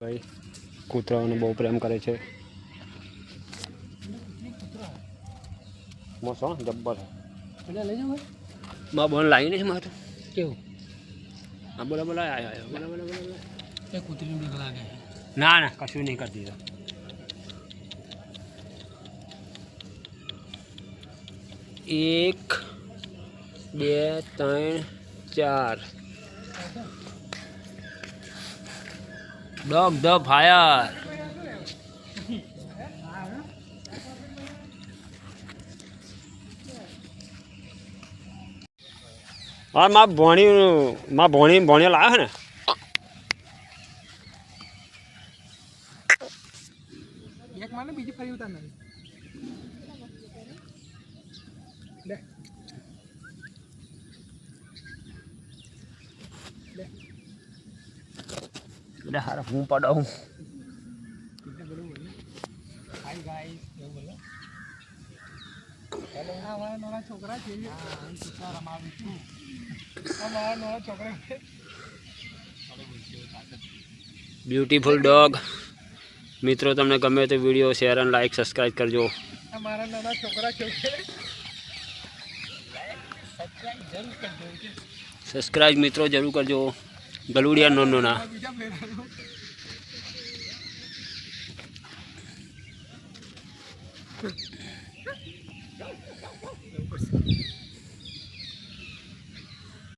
ભાઈ કૂતરાઓને બહુ પ્રેમ કરે છે. મોસો જબ્બર બા બોલ લાવી નહીં મારે કેવું હા બોલા બોલા આયો બોલા બોલા બોલા એ કૂતરી બીક લાગે ના ના કશું નહીં કરી દીધું. એક બે ત્રણ ચાર ડોગ ધ ફાયર. હા માં ભોણી લાવ્યો ને એક માને બીજી ફરી ઉતાર ના લે લે લે હારા હું પડાવું કિતને બરોબર ને હાય ગાઈસ એવું બોલો હેલો આ વાળા નાના છોકરા છે હા હું છોકરા રમાવી છું આ મારા નાના છોકરા છે બ્યુટીફુલ ડોગ. મિત્રો તમને ગમે તો વિડીયો શેર અને લાઈક સબસ્ક્રાઈબ કરજો. આ મારા નાના છોકરા છે સબસ્ક્રાઈબ મિત્રો જરૂર કરજો. ગલુડિયા નો ના બીજા પ્લેયર